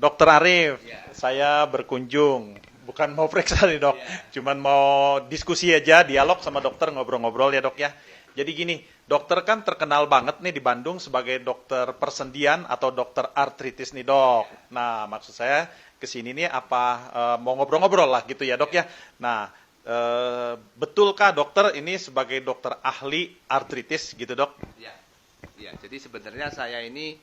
Dokter Arif, Ya. saya berkunjung. Bukan mau periksa nih dok, Ya. cuman mau diskusi aja, dialog sama dokter, ngobrol-ngobrol ya dok ya. Jadi gini, dokter kan terkenal banget nih di Bandung sebagai dokter persendian atau dokter artritis nih dok. Nah maksud saya kesini nih apa mau ngobrol-ngobrol lah gitu ya dok ya. Nah betulkah dokter ini sebagai dokter ahli artritis gitu dok? Ya. Ya, jadi sebenarnya saya ini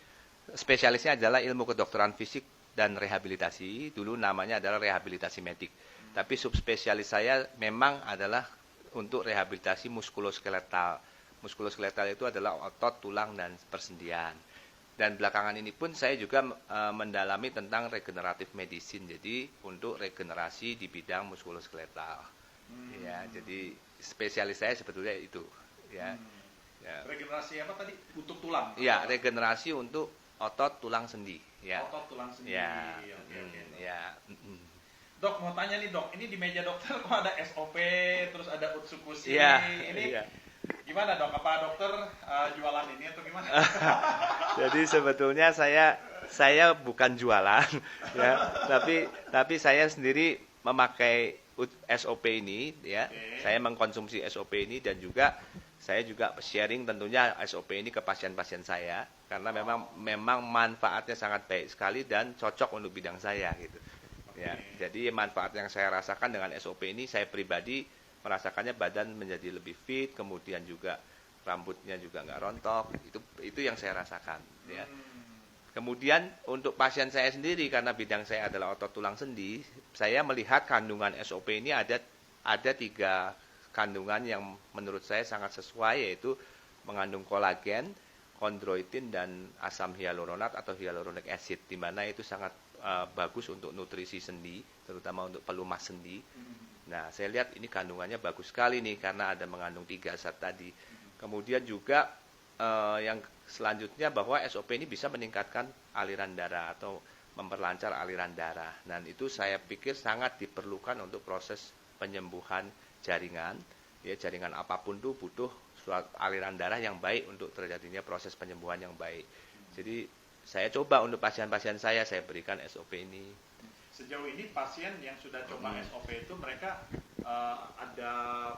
spesialisnya adalah ilmu kedokteran fisik dan rehabilitasi. Dulu namanya adalah rehabilitasi medik. Tapi subspesialis saya memang adalah untuk rehabilitasi muskuloskeletal. Muskuloskeletal itu adalah otot, tulang, dan persendian. Dan belakangan ini pun saya juga mendalami tentang regeneratif medicine. Jadi untuk regenerasi di bidang muskuloskeletal. Ya, jadi spesialis saya sebetulnya itu. Ya. Ya. Regenerasi apa tadi? Untuk tulang? Ya, regenerasi untuk otot, tulang, sendi. Ya. Otot, tulang, sendi. Ya. Oke. Ya. Dok, mau tanya nih dok, ini di meja dokter kok ada SOP, terus ada Utsukushi, Iya, ini iya. gimana dok? Apa dokter jualan ini atau gimana? Jadi sebetulnya saya bukan jualan, ya, tapi saya sendiri memakai SOP ini, ya. Oke. Saya mengkonsumsi SOP ini dan juga saya juga sharing tentunya SOP ini ke pasien-pasien saya karena memang manfaatnya sangat baik sekali dan cocok untuk bidang saya gitu. Ya, jadi manfaat yang saya rasakan dengan SOP ini saya pribadi merasakannya badan menjadi lebih fit, kemudian juga rambutnya juga nggak rontok, itu yang saya rasakan. Ya. Kemudian untuk pasien saya sendiri karena bidang saya adalah otot tulang sendi, saya melihat kandungan SOP ini ada 3 kandungan yang menurut saya sangat sesuai, yaitu mengandung kolagen, kondroitin, dan asam hyaluronat atau hyaluronic acid, di mana itu sangat bagus untuk nutrisi sendi, terutama untuk pelumas sendi. Nah, saya lihat ini kandungannya bagus sekali nih karena ada mengandung 3 zat tadi. Kemudian juga yang selanjutnya bahwa SOP ini bisa meningkatkan aliran darah atau memperlancar aliran darah. Dan itu saya pikir sangat diperlukan untuk proses penyembuhan jaringan. Ya, jaringan apapun tuh butuh suatu aliran darah yang baik untuk terjadinya proses penyembuhan yang baik. Jadi saya coba untuk pasien-pasien saya berikan SOP ini. Sejauh ini pasien yang sudah coba SOP itu mereka ada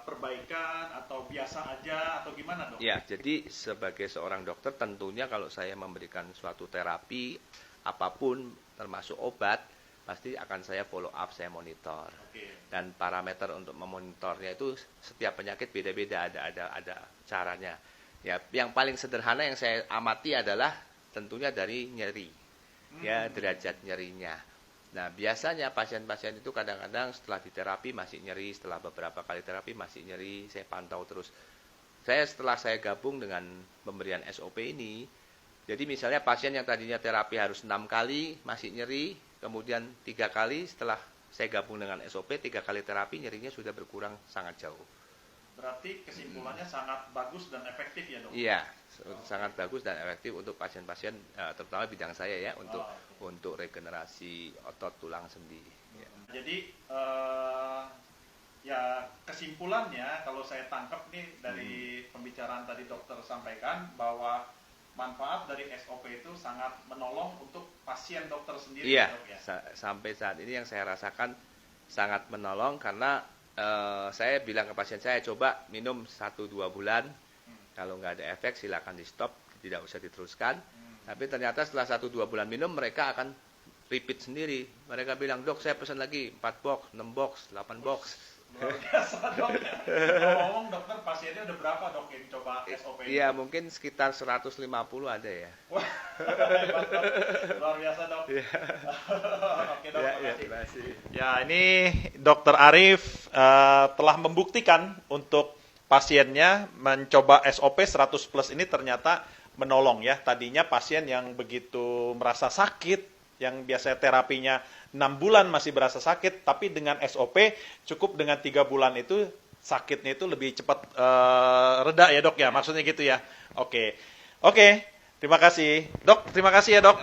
perbaikan atau biasa aja atau gimana dok? Ya, jadi sebagai seorang dokter tentunya kalau saya memberikan suatu terapi apapun termasuk obat, pasti akan saya follow up, saya monitor. Oke. Dan parameter untuk memonitornya itu setiap penyakit beda-beda, ada caranya. Ya, yang paling sederhana yang saya amati adalah tentunya dari nyeri. Ya, derajat nyerinya. Nah, biasanya pasien-pasien itu kadang-kadang setelah diterapi masih nyeri, setelah beberapa kali terapi masih nyeri, saya pantau terus. Setelah saya gabung dengan pemberian SOP ini, jadi misalnya pasien yang tadinya terapi harus 6 kali masih nyeri, kemudian 3 kali setelah saya gabung dengan SOP, 3 kali terapi nyerinya sudah berkurang sangat jauh. Berarti kesimpulannya sangat bagus dan efektif ya dok? Iya, sangat bagus dan efektif untuk pasien-pasien, terutama bidang saya ya, untuk regenerasi otot tulang sendi. Ya. Jadi ya kesimpulannya kalau saya tangkap nih dari pembicaraan tadi dokter sampaikan bahwa manfaat dari SOP itu sangat menolong untuk pasien dokter sendiri. Iya, dok, ya? sampai saat ini yang saya rasakan sangat menolong karena saya bilang ke pasien saya, coba minum 1-2 bulan, kalau nggak ada efek silakan di stop, tidak usah diteruskan. Tapi ternyata setelah 1-2 bulan minum mereka akan repeat sendiri. Mereka bilang, dok saya pesan lagi 4 box, 6 box, 8 box. Luar biasa dok. Ngomong dokter pasiennya udah berapa dok yang coba SOP ini? Iya, mungkin sekitar 150 ada ya. Wah, hebat, dok. Luar biasa dok. Oke dok, Ya, terima kasih. kasih. Ya, ini Dokter Arif telah membuktikan untuk pasiennya mencoba SOP 100 plus ini ternyata menolong ya. Tadinya pasien yang begitu merasa sakit, yang biasanya terapinya 6 bulan masih berasa sakit, tapi dengan SOP cukup dengan 3 bulan itu sakitnya itu lebih cepat reda ya dok ya, maksudnya gitu ya. Oke, terima kasih dok, terima kasih ya dok.